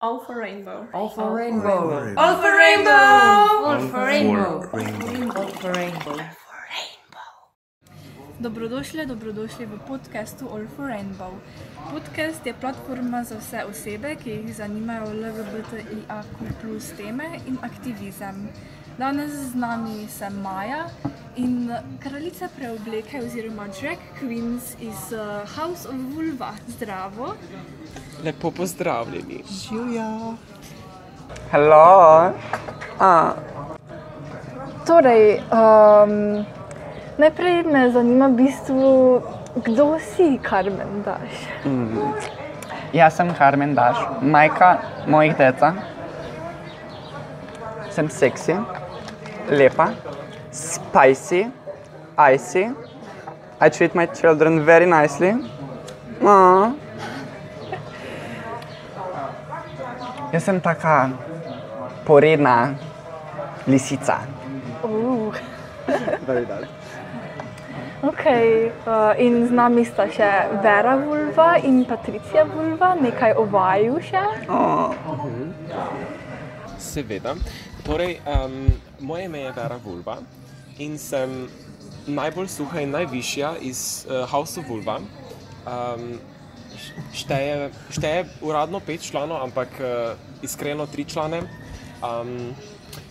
All for rainbow. All for rainbow. All for rainbow. All for rainbow. All for rainbow. Dobrodošli v podcastu All for Rainbow. Podcast je platforma za vse osebe, ki jih zanimajo LGBTIQ+ teme in aktivizem. Danes z nami sem Maja in kraljica preobleke oziroma drag queens iz House of Vulva. Zdravo! Lepo pozdravljeni. Živjo. Hello. Torej, najprej me zanima v bistvu, kdo si Carmen Dash? Jaz sem Carmen Dash, majka mojih deca. Sem seksi, lepa, spicy, icy. I treat my children very nicely. Jaz sem taka poredna lisica. Very nice. Okay, in z nami sta še Vera Vulva in Patricia Vulva, nekaj o vaju še? Seveda. Torej, moje ime je Vera Vulva in sem najbolj suha in najvišja iz House of Vulva. Šteje uradno 5 članov, ampak iskreno 3 člane.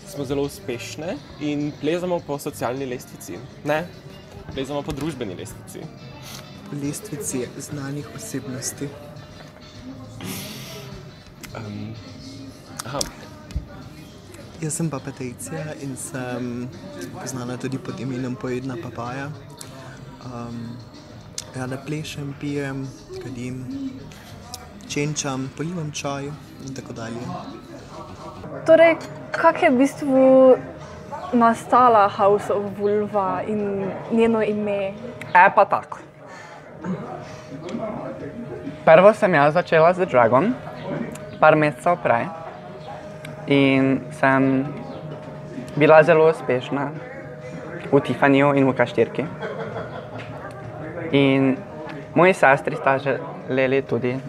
Smo zelo uspešne in plezamo po socialni lestvici. Ne, plezamo po družbeni lestvici. Po lestvici znanih osebnosti. Jaz sem pa Patricia in sem poznana tudi pod imenom Pojedna papaja. Rada plešem, pijem, kadim, čenčam, polivam čaj in tako dalje. Torej, kako je v bistvu nastala House of Vulva in njeno ime? Pa tako. Prvo sem jaz začela z dragom, par mesecev prej. In sem bila zelo uspešna v Tiffanyju in v Kaštirki. In moji sestri sta želeli tudi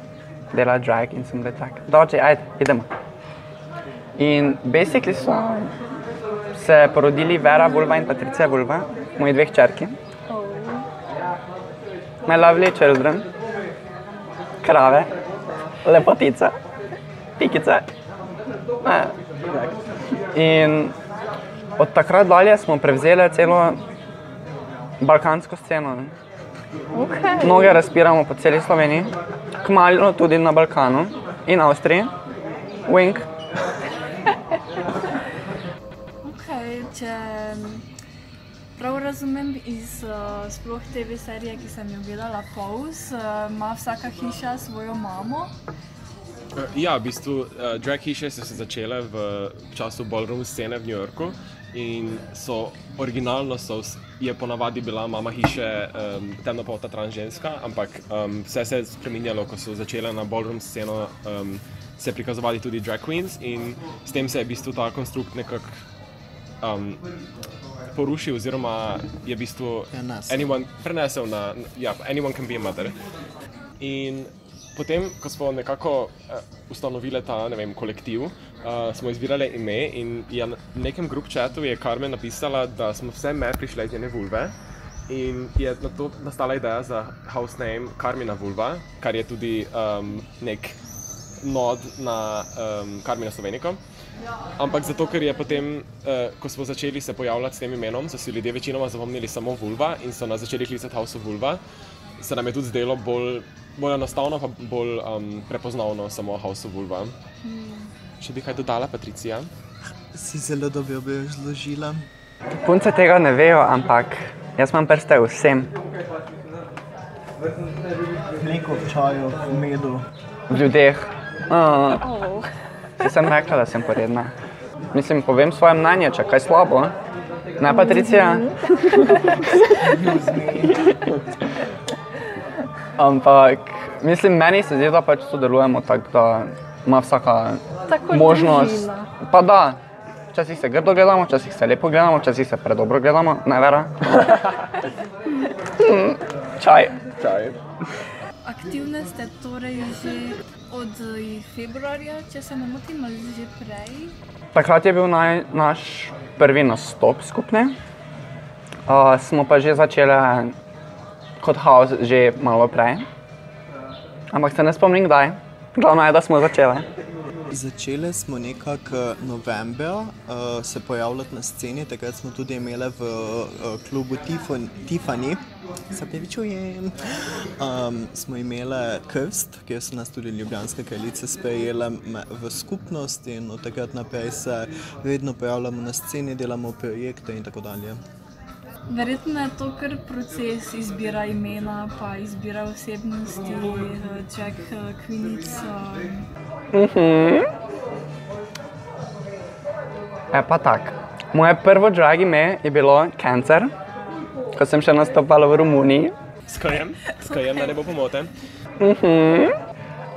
delati drag in sem bila tak, dođi, ajde, idemo. In basically so se porodili Vera Vulva in Patricia Vulva, moji 2 hčerki. My lovely children, krave, lepotice, pikice. In od takrat dalje smo prevzeli celo balkansko sceno. Okay. Mnoge razpiramo po celi Sloveniji, kmalu tudi na Balkanu in Avstriji. Wink. Okay, če prav razumem iz sploh TV serije, ki sem jo gledala Pose, ima vsaka hiša svojo mamo. Ja, v bistvu drag hiše so se začele v času ballroom scene v New Yorku in originalno je ponavadi bila mama hiše temnopolta trans ženska, ampak vse se je spreminjalo, ko so začele na ballroom sceno se prikazovali tudi drag queens in s tem se je v bistvu ta konstrukt nekako porušil oziroma je v bistvu prenesel na, anyone can be a mother. In potem, ko smo nekako ustanovili ta, kolektiv, smo izbirali ime in v nekem group chatu je Carmen napisala, da smo vse prišle iz njene vulve in je na to nastala ideja za house name Carmina Vulva, kar je tudi nek nod na Carmina Sloveniko. Ampak zato, ker je potem, ko smo začeli se pojavljati s tem imenom, so si ljudje večinoma zapomnili samo Vulva in so nas začeli klicati House of Vulva. Se nam je tudi zdelo bolj enostavno, pa bolj prepoznavno samo House of Vulva. Še bi kaj dodala, Patricia? Si zelo dobro razložila. Punce tega ne vejo, ampak jaz imam prste vsem. Mleko v čaju, v medu. V ljudeh. Si sem rekla, da sem poredna. Mislim, povem svoje mnenje, če kaj slabo. Ne, Patricia? Ampak, mislim, meni se zdi, da pač sodelujemo tako, da ima vsaka možnost. Pa da, včasih se grdo gledamo, včasih se lepo gledamo, včasih se predobro gledamo, ne Vera? Čaj. Aktivne ste torej že od februarja, če se ne motim, ali že prej. Takrat je bil naš prvi nastop skupni. Smo pa že začeli kot house že malo prej. Ampak se ne spomnim kdaj. Glavno je, da smo začeli. Začeli smo nekako novembra se pojavljati na sceni, takrat smo tudi imeli v klubu Tiffany, se pravičujem, smo imeli krst, kjer so nas tudi ljubljanske kraljice sprejele v skupnost in od takrat naprej se vedno pojavljamo na sceni, delamo projekte in tako dalje. Verjetno je to kar proces izbira imena, pa izbira osebnosti, drag queenic. Pa tak. Moje prvo drag ime je bilo Cancer, ko sem še nastopala v Romuniji. Skajem, da ne bo pomote.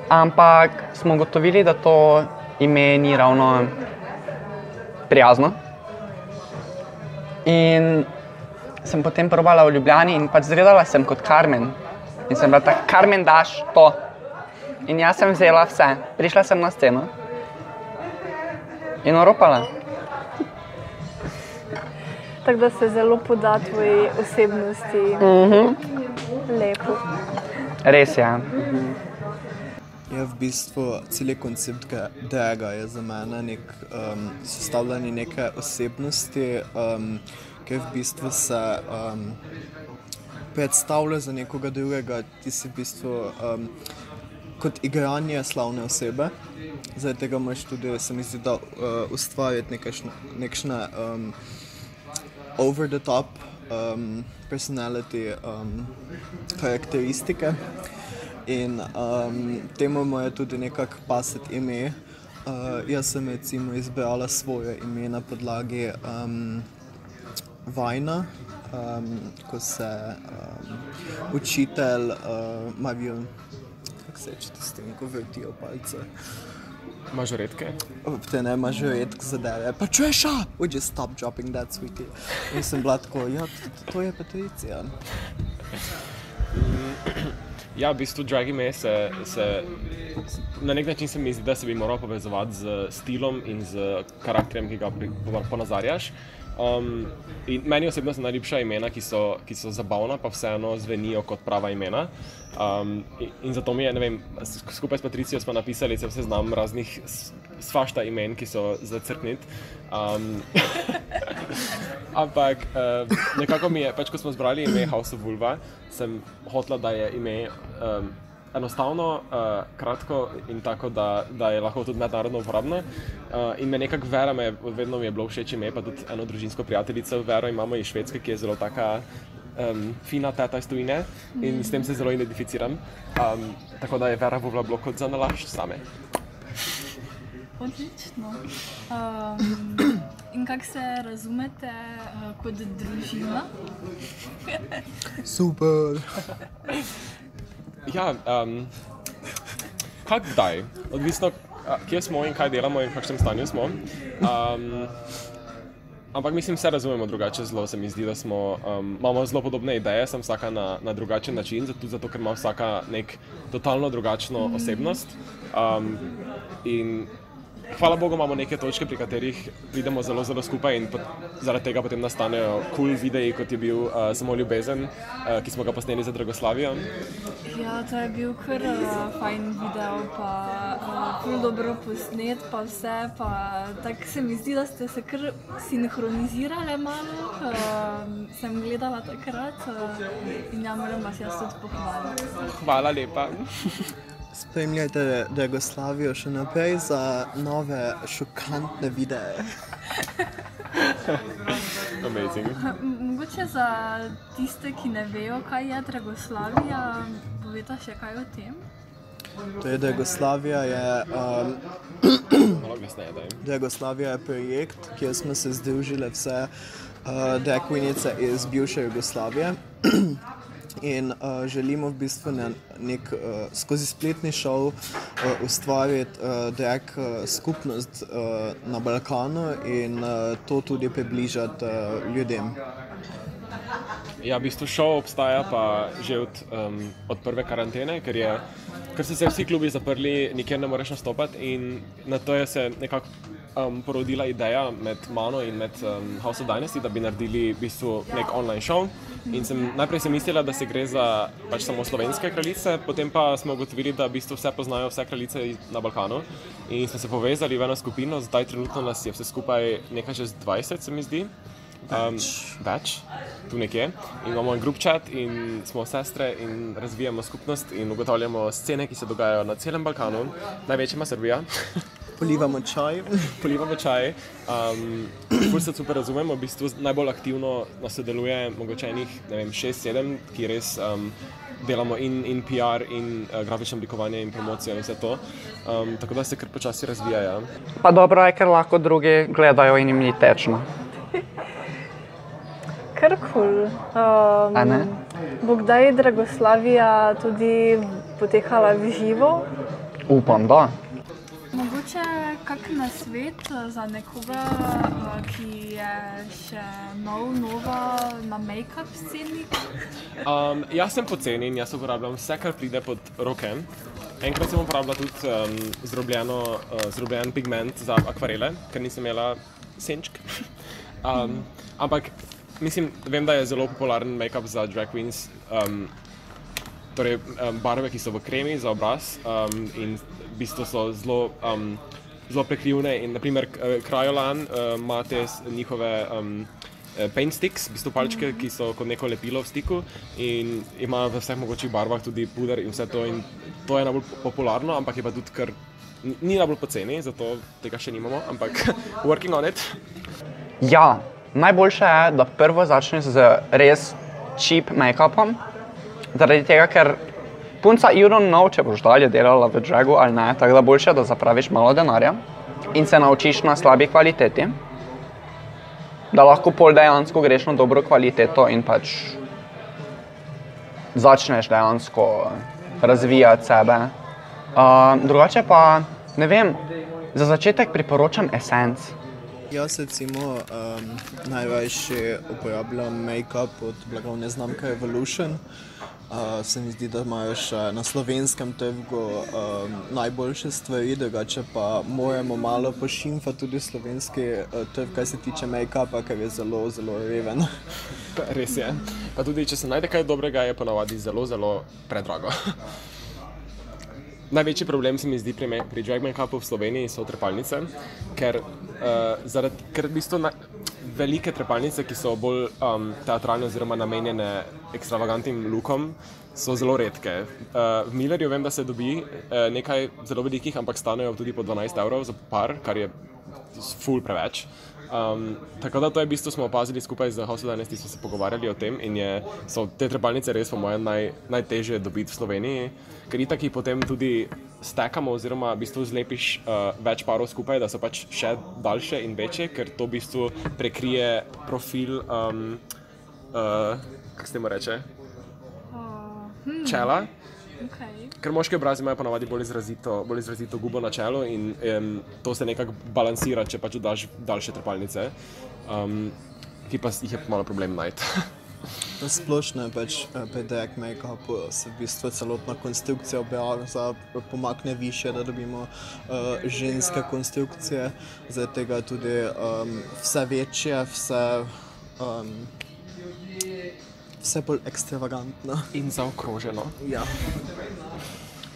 Ampak smo ugotovili, da to ime ni ravno prijazno. In sem potem probala v Ljubljani in pač izgledala sem kot Carmen. In sem bila tako, Carmen, daš to. In jaz sem vzela vse. Prišla sem na sceno in oropala. Tako da se zelo poda tvoji osebnosti. Lepo. Res je. Ja, v bistvu cel koncept draga je za mene nek sestavljanje neke osebnosti, ki v bistvu se predstavlja za nekoga drugega, ti si v bistvu kot igranje slavne osebe. Zaradi tega moraš tudi, se mi zdi, da ustvarjati nekšne over the top personality karakteristike. In temu mu je tudi nekako pasati ime. Jaz sem recimo izbrala svoje ime na podlagi vajna, ko se učitelj Mario, kako se reče s tem, ko vrtijo palce? Mažoretke? Te ne, mažoretk zadeve. Patricia! Would you stop dropping that, sweetie? In sem bila tako, ja, to je Patricia. Ja, v bistvu drag ime se na nek način se mi zdi, da se bi moral povezovati z stilom in z karakterjem, ki ga ponazarjaš. In meni osebno so najljubša imena, ki so zabavna, pa vseeno zvenijo kot prava imena. In zato mi je, ne vem, skupaj s Patricijo smo napisali cel seznam raznih svašta imen, ki so za crkniti. Ampak nekako mi je, pač ko smo zbrali ime House of Vulva, sem hotela, da je ime enostavno, kratko in tako, da je lahko tudi mednarodno uporabno. In me nekako Vera, vedno mi je bilo všeč ime, pa tudi eno družinsko prijateljico Vero imamo iz Švedske, ki je zelo taka fina teta iz tujine in s tem se zelo identificiram. Tako da je Vera Vuvla bilo kot za nalašč same. Odlično. In kako se razumete kot družina? Super! Ja, kdaj? Odvisno, kje smo in kaj delamo in v kakšnem stanju smo. Ampak mislim, vse razumemo drugače zelo, se mi zdi, da imamo zelo podobne ideje, sem vsaka na drugačen način, zato ker ima vsaka nek totalno drugačno osebnost. In hvala Bogu imamo neke točke, pri katerih pridemo zelo skupaj in zaradi tega potem nastanejo cool videi, kot je bil Samo ljubezen, ki smo ga posneli za Dragoslavijo. Ja, to je bil kar fajn video, pa ful dobro posnet, pa vse, pa tako se mi zdi, da ste se kar sinhronizirale malo, sem gledala takrat in ja, moram vas jaz tudi pohvaliti. Hvala lepa. Spremljajte Dragoslavijo še naprej za nove šokantne videe. Amazing. Mogoče za tiste, ki ne vejo, kaj je Dragoslavija, poveta še kaj o tem? Dragoslavija je Malo glasneje, daj. Dragoslavija je projekt, kjer smo se združile vse drag queenice iz bivše Jugoslavije. In želimo v bistvu skozi spletni šov ustvariti drag skupnost na Balkanu in to tudi približati ljudem. Ja, v bistvu šov obstaja pa že od prve karantene, ker je ker so se vsi klubi zaprli, nikjer ne moreš nastopati in na to je se nekako porodila ideja med mano in med House of Dynasty, da bi naredili v bistvu nek online show. In najprej sem mislila, da se gre za pač samo slovenske kraljice, potem pa smo ugotovili, da v bistvu vse poznajo vse kraljice na Balkanu in smo se povezali v eno skupino, zdaj trenutno nas je vse skupaj nekaj čez 20, se mi zdi. Več, tu nekje. In imamo en group chat in smo sestre in razvijamo skupnost in ugotavljamo scene, ki se dogajajo na celem Balkanu. Največja ima Srbija. Polivamo čaj. Polivamo čaj. Ful se super razumemo, v bistvu najbolj aktivno nas sodeluje mogoče enih, ne vem, 6-7, ki res delamo in PR, in grafično oblikovanje, in promocijo in vse to. Tako da se kar počasi razvijajo. Pa dobro je, ker lahko drugi gledajo in jim ni tečno. Kar kul. Bo kdaj Dragoslavija tudi potekala v živo? Upam, da. Mogoče kak nasvet za nekoga, ki je še nova na make-up sceni? Jaz sem poceni in jaz uporabljam vse, kar pride pod roke. Enkrat sem uporabljala tudi zdrobljen pigment za akvarele, ker nisem imela senčk. Ampak mislim, vem, da je zelo popularen make-up za drag queens, torej barve, ki so v kremi za obraz in v bistvu so zelo prekrivne in naprimer Kryolan ima te njihove paint sticks, v bistvu palčke, ki so kot neko lepilo v stiku in ima v vseh mogočih barvah tudi puder in vse to in to je najbolj popularno, ampak je pa tudi kar ni najbolj poceni, zato tega še nimamo, ampak working on it. Ja. Najboljše je, da prvo začneš z res cheap make-upom, zaradi tega, ker punca you don't know, če boš dalje delala v dragu ali ne, tako da boljše je, da zapraviš malo denarja in se naučiš na slabi kvaliteti, da lahko pol dejansko greš na dobro kvaliteto in pač začneš dejansko razvijati sebe. Drugače pa, ne vem, za začetek priporočam Essence. Jaz recimo najrajši uporabljam make-up od blagovne znamke Evolution. Se mi zdi, da imajo še na slovenskem trgu najboljše stvari, drugače pa moramo malo pošimfati tudi slovenski trg, kar se tiče make-upa, ker je zelo, zelo reven. Res je. Pa tudi, če se najde kaj dobrega, je ponavadi zelo, zelo predrago. Največji problem se mi zdi pri drag make-upu v Sloveniji so trepalnice, ker v bistvu velike trepalnice, ki so bolj teatralne oziroma namenjene ekstravagantnim lookom, so zelo redke. V Millerju vem, da se dobi nekaj zelo velikih, ampak stanejo tudi po 12 € za par, kar je ful preveč. Tako da to je v bistvu smo opazili skupaj z House of Dynasty, smo se pogovarjali o tem in so te trepalnice res po mojem najtežje dobiti v Sloveniji, ker itak jih potem tudi stekamo oziroma v bistvu zlepiš več parov skupaj, da so pač še daljše in večje, ker to v bistvu prekrije profil, kako se temu reče, čela. Okay. Ker moški obrazi imajo ponavadi bolj izrazito gubo na čelu in to se nekako balansira, če pač daš daljše trepalnice, ki pa jih je malo problem najti. Splošno je pač pri drag make-upu se v bistvu celotna konstrukcija obraza pomakne više, da dobimo ženske konstrukcije, zaradi tega tudi vse večje, vse bolj ekstravagantno. In zaokroženo. Ja.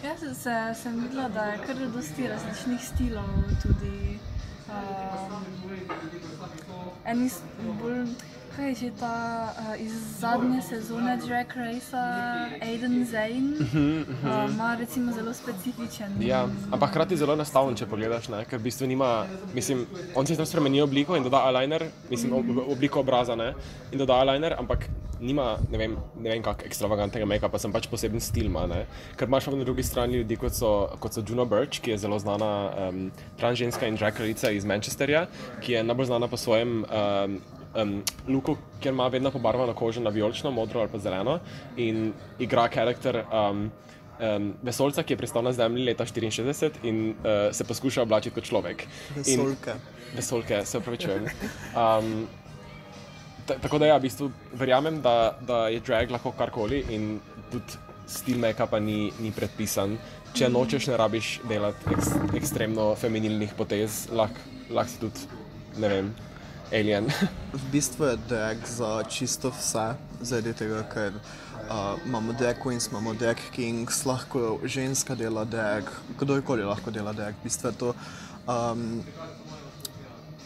Jaz sem videla, da je kar dosti različnih stilov tudi. Eni bolj, kaj je že ta iz zadnje sezone Drag Racea, Aiden Zane, ima recimo zelo specifičen. Ja, ampak hkrati zelo enostaven, če pogledaš, ne? Ker v bistvu nima, mislim, on si tam spremeni obliko in doda eyeliner, mislim, obliko obraza, ne? In doda eyeliner, ampak nima, ne vem kak ekstravagantnega make-upa, sem pač poseben stil ima, ne? Ker imaš na drugi strani ljudi, kot so Juno Birch, ki je zelo znana transženska in drag kraljica iz Manchesterja, ki je najbolj znana po svojem looku, kjer ima vedno pobarvano kožo na vijolično, modro ali pa zeleno in igra karakter vesoljca, ki je pristal na Zemlji leta 1964 in se poskuša oblačiti kot človek. Vesoljke, se opravičujem. Tako da ja, v bistvu verjamem, da je drag lahko karkoli in tudi stil make-upa ni predpisan. če nočeš, ne rabiš delati ekstremno feminilnih potez, lahko si tudi, ne vem, alien. V bistvu je drag za čisto vse, zaradi tega, ker imamo drag queens, imamo drag kings, lahko ženska dela drag, kdorkoli lahko dela drag. V bistvu je to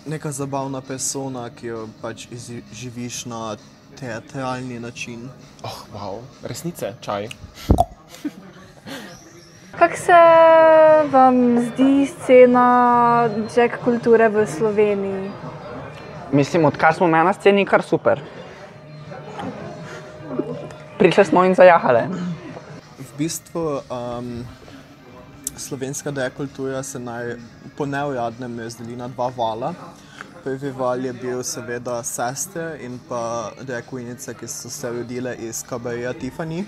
neka zabavna persona, ki jo pač živiš na teatralni način. Oh, wow, resnice, čaj. Kako se vam zdi scena drag kulture v Sloveniji? Mislim, odkar smo me na sceni, kar super. Prišli smo in zajahali. V bistvu slovenska drag kultura se po neuradnem razdeli na dva vala. Prvi val je bil seveda sestre in pa drag queenice, ki so se rodile iz kabareja Tiffany.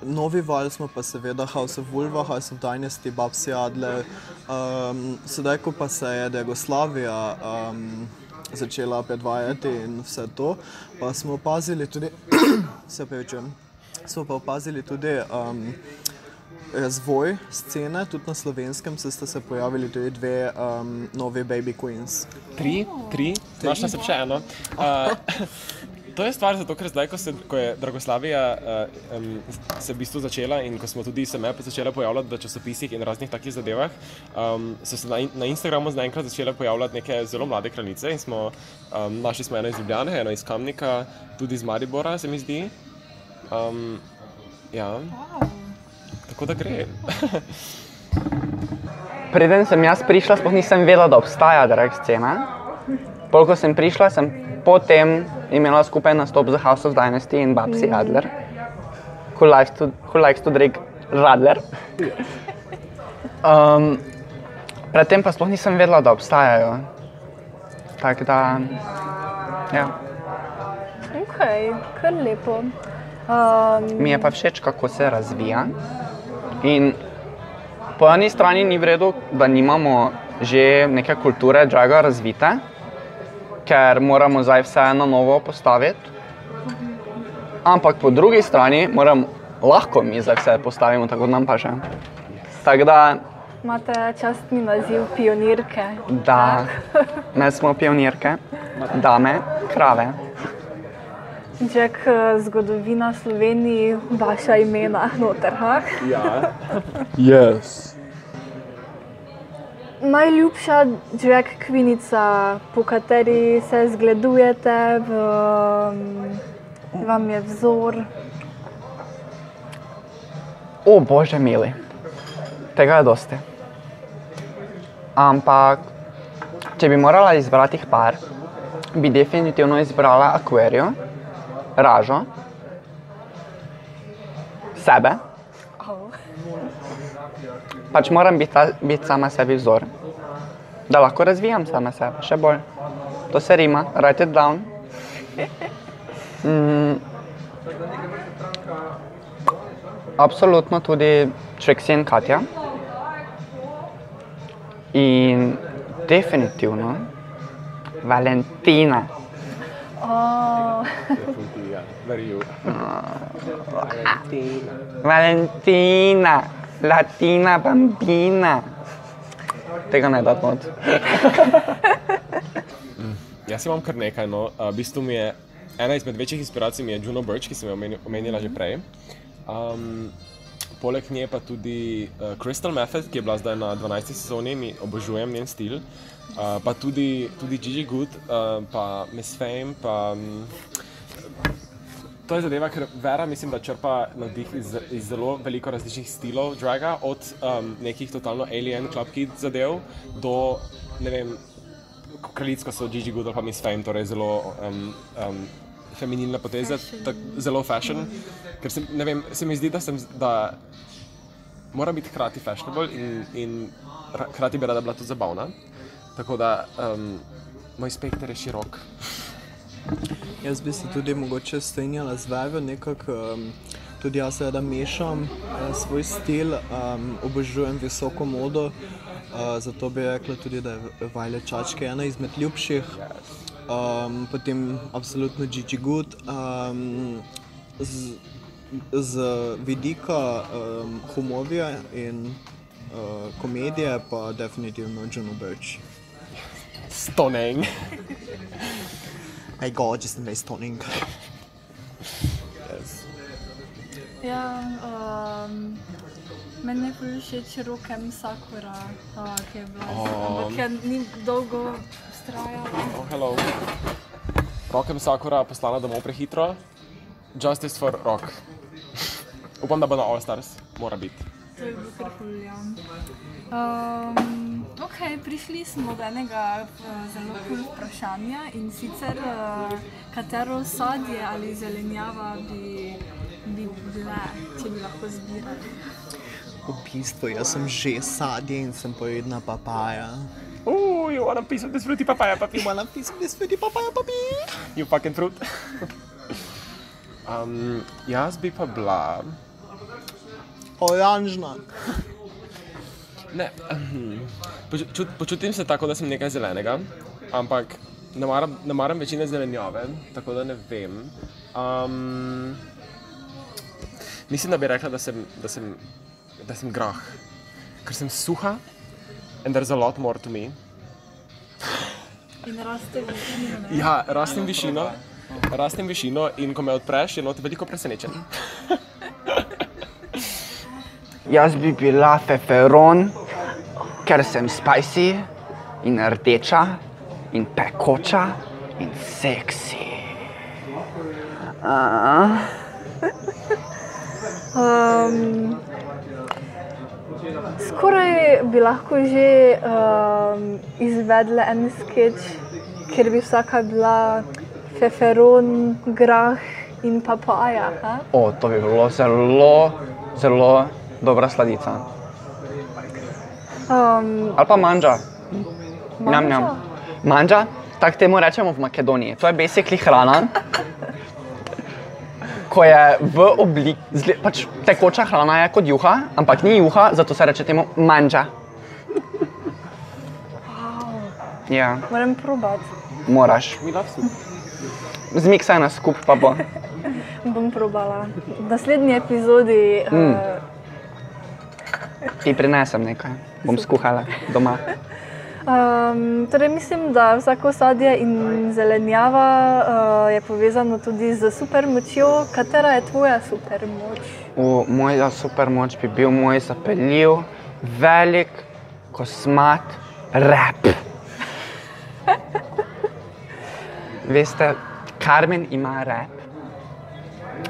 Novi val smo pa seveda House of Vulva, House of Dynasty, Babsi Adler. Sedaj, ko pa se je Dragoslavija začela predvajati in vse to, pa smo opazili tudi, razvoj scene, tudi na slovenskem sta se pojavili tudi dve novi baby queens. Tri? Našla sem še eno. To je stvar zato, ker zdaj, ko je Dragoslavija se v bistvu začela in ko smo tudi se me začele pojavljati v časopisih in raznih takih zadevah, so se na Instagramu naenkrat začele pojavljati neke zelo mlade kraljice in našli smo eno iz Ljubljane, eno iz Kamnika, tudi iz Maribora, se mi zdi. Ja. Tako da gre. Preden sem jaz prišla, sploh nisem vedela, da obstaja drag scena. Ko sem prišla, sem potem imela skupaj nastop za House of Dynasty in Babsi Adler. Who likes to drink Radler. Predtem pa sploh nisem vedela, da obstajajo. Tako da, ja. Okej, kar lepo. Mi je pa všeč, kako se razvija. In po eni strani ni v redu, da nimamo že neke kulture draga razvite, ker moramo zdaj vse na novo postaviti. Ampak po drugi strani lahko mi zdaj vse postavimo, tako nam pa že. Tako da... Imate častni naziv pionirke. Da, ne smo pionirke, dame, krave. Drag zgodovina Sloveniji, vaša imena noter, ha? Ja. Yes. Najljubša drag queenicca, po kateri se zgledujete, vam je vzor? O, bože mili, tega je dosti. Ampak, če bi morala izbrati par, bi definitivno izbrala Aquarijo, Ražo, sebe. Pač moram biti sama sebi vzor, da lahko razvijam sama sebe, še bolj. To se rima, write it down. Absolutno tudi Trixie in Katja. In definitivno Valentina. Valentina, Latina bambina. Tega ne dati not. Jaz imam kar nekaj, no. V bistvu mi je ena izmed večjih inspiracij mi je Juno Birch, ki sem jo omenila že prej. Poleg nje pa tudi Crystal Method, ki je bila zdaj na 12. sezoni, mi obožujem njen stil. Pa tudi Gigi Good, pa Miss Fame, pa... To je zadeva, ker Vera mislim, da črpa navdih iz zelo veliko različnih stilov draga, od nekih totalno alien club kid zadev do, ne vem, kraljic, ko so Gigi Good ali pa Miss Fame, torej zelo feminilne poteze, zelo fashion, ker se mi zdi, da mora biti hkrati fashionable in hkrati bi rada bila tudi zabavna. Tako da moj spekter je širok. Jaz bi se tudi mogoče strinjala z Vero, nekako tudi jaz rada mešam svoj stil, obožujem visoko modo, zato bi rekla tudi, da je Violet Chachki ena izmed ljubših. Potem absolutno Gigi Good. z vidika humorja in komedije pa definitivno Juno Birch. Stunning. My god, just very stunning. Yes. Ja, meni je bolj všeč Rokem Sakura, ki je bila, ampak je ni dolgo vztrajala. Oh, hello. Rokem Sakura poslana domov prehitro. Justice for Rock. Upam, da bo na All Stars. Mora biti. To je bilo kar ful, ja. Ok, prišli smo do enega zelo kul vprašanja in sicer katero sadje ali zelenjava bi bile, če bi lahko zbirali. V bistvu, jaz sem že sadje in sem pojedna papaja. You want a piece of this fruity papaya puppy? You want a piece of this fruity papaya puppy? You fucking fruit. Jaz bi pa bila... Oranžna. Ne, počutim se tako, da sem nekaj zelenega, ampak ne maram večine zelenjave, tako da ne vem. Mislim, da bi rekla, da sem grah, ker sem suha and there's a lot more to me. In raste višino, ne? Ja, rastem višino in ko me odpreš, je not veliko presenečen. Jaz bi bila feferon, ker sem spicy in rdeča in pekoča in seksi. Skoraj bi lahko že izvedle en skeč, kjer bi vsaka bila feferon, grah in papaja. O, to bi bilo zelo, zelo dobra sladica. Ali pa manža. Njam, njam. Manža, tako temu rečemo v Makedoniji. To je basically hrana, ko je v obliki, pač tekoča hrana je kot juha, ampak ni juha, zato se reče temu manža. Ja, Moram probati. moraš. We love soup. Zmiksaj nas skup, pa bo. Bom probala. V naslednji epizodi Ti prinesem nekaj, bom skuhala doma. Torej mislim, da vsako sadje in zelenjava je povezano tudi z supermočjo. Katera je tvoja supermoč? Moja supermoč bi bil moj zapeljiv, velik, kosmat rap. Veste, Carmen ima rap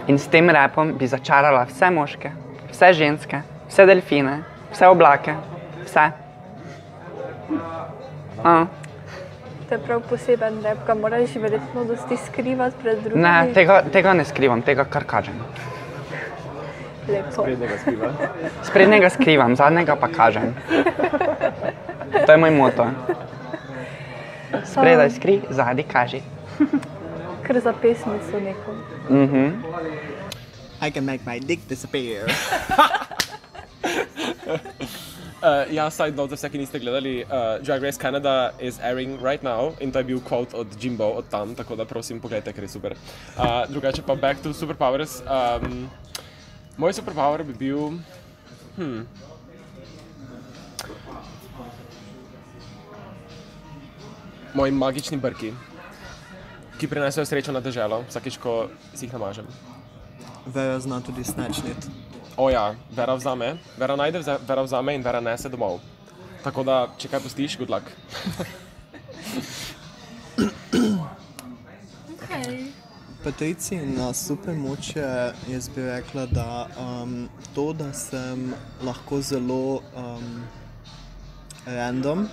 in s tem rapom bi začarala vse moške, vse ženske, vse delfine, vse oblake, vse. To je prav poseben rap, ga moraš verjetno dosti skrivati pred drugimi. Ne, tega ne skrivam, tega kar kažem. Lepo. Prednjega skriva. Sprednjega skrivam, zadnjega pa kažem. To je moj moto. Spredaj skri, zadnji kaži. Kar za pesmico neko. I can make my dick disappear. Ja, side note za vse, ki niste gledali, Drag Race Canada is airing right now in to je bil quote od Jimbo od tam, tako da prosim pogledajte, ker je super. Drugače pa back to superpowers. Moj superpower bi bil... Moji magični brki, ki prinesejo srečo na deželo, vsakič, ko si jih namažem. Vera zna tudi snatchnit. O ja, Vera vzame, Vera najde, Vera vzame in Vera nese domov. Tako da, če kaj pustiš, good luck. Okay. Patricina supermoč je, jaz bi rekla, da to, da sem lahko zelo random,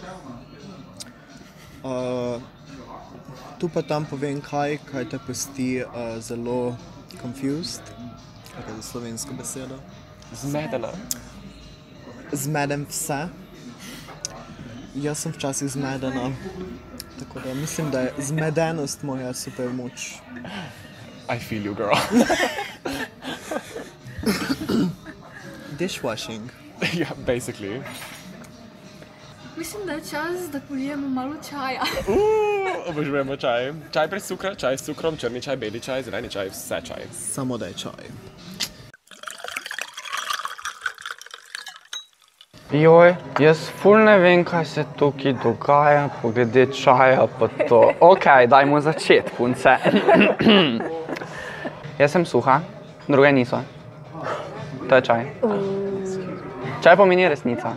tu pa tam povem kaj te pusti zelo confused, kaj je za slovensko besedo. Zmedena. Zmedem vse. Jaz sem včasih zmedena, tako da mislim, da je zmedenost moja supermoč. I feel you, girl. Dishwashing. Yeah, basically. Mislim, da je čas, da polijemo malo čaja. Obožujemo čaj. Čaj brez cukra, čaj s cukrom, črni čaj, beli čaj, zeleni čaj, vse čaj. Samo da je čaj. Joj, jaz ful ne vem, kaj se tukaj dogaja, poglede čaja pa to. Ok, dajmo začeti, punce. Jaz sem suha, druge niso. To je čaj. Čaj pomeni resnica.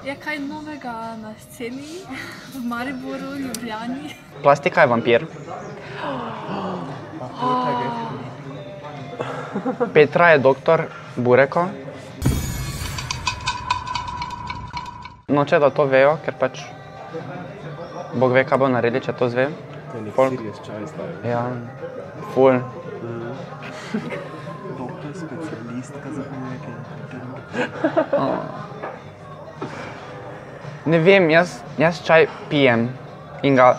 Je kaj novega na sceni v Mariboru, Ljubljani? Plastika je vampir. Petra je doktor Bureko. Noče, da to vejo, ker pač Bog ve, kaj bo naredil, če to zve. To je nek serious čaj zdaj. Ja, ful. Doktor specialistka za nekaj. Ne vem, jaz čaj pijem in ga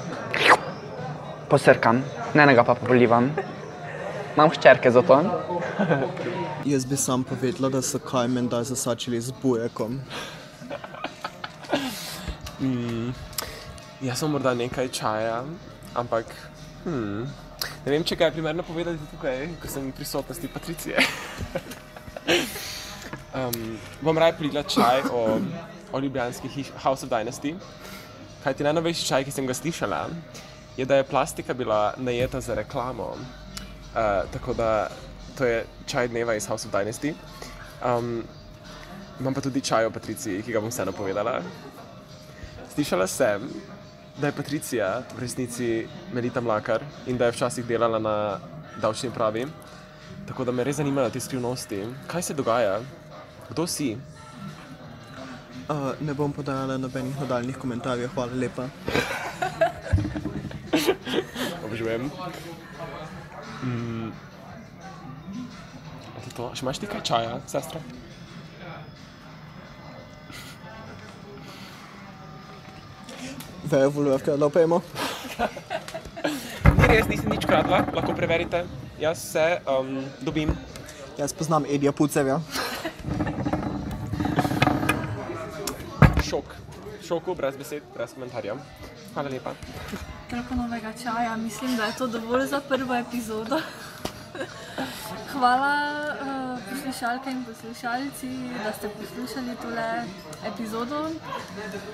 posrkam, nenega pa polivam. Imam hčerke za to. Jaz bi sam povedala, da so kaj menda zasačili z bujekom. Jaz sem morda nekaj čaja, ampak ne vem, če kaj je primerno povedati tukaj, ko sem v prisotnosti Patricije. Bom raje pridla čaj o ljubljanski House of Dynasty, kajti najnovejši čaj, ki sem ga slišala, je, da je plastika bila najeta za reklamo. Tako da to je čaj dneva iz House of Dynasty. Imam pa tudi čaj o Patriciji, ki ga bom vseeno povedala. Slišala sem, da je Patricija v resnici Melita Mlakar in da je včasih delala na davčni upravi. Tako da me res zanimajo te skrivnosti. Kaj se dogaja? Kdo si? Ne bom podajala nobenih nadaljnih komentarjev, hvala lepa. Obžujem. Še imaš ti kaj čaja, sestra? Vejo volujevke, da opejmo. Ni res, nisem nič kradla, lahko preverite. Jaz se dobim. Jaz poznam Edija Pucevja. Šoku, brez besed, brez komentarja. Hvala lepa. Toliko novega čaja, mislim, da je to dovolj za prvo epizodo. Hvala poslušalke in poslušalci, da ste poslušali tole epizodo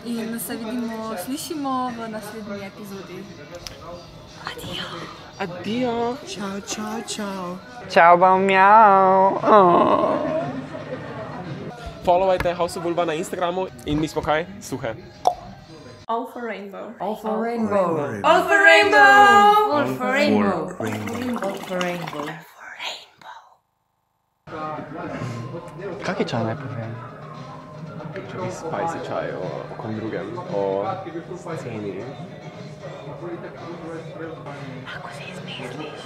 in se vidimo, slišimo v naslednji epizodi. Adijo. Čau, čau, čau. Čau, bau, mjau. Followajte House of Vulva na Instagramu in mi smo kaj? Suhe. All for rainbow. All for rainbow. All for rainbow! All for rainbow. All for rainbow. Kaki čaj naj povem? Če bi spicy čaj o kom drugem, o ceni. Ako se izmisliš?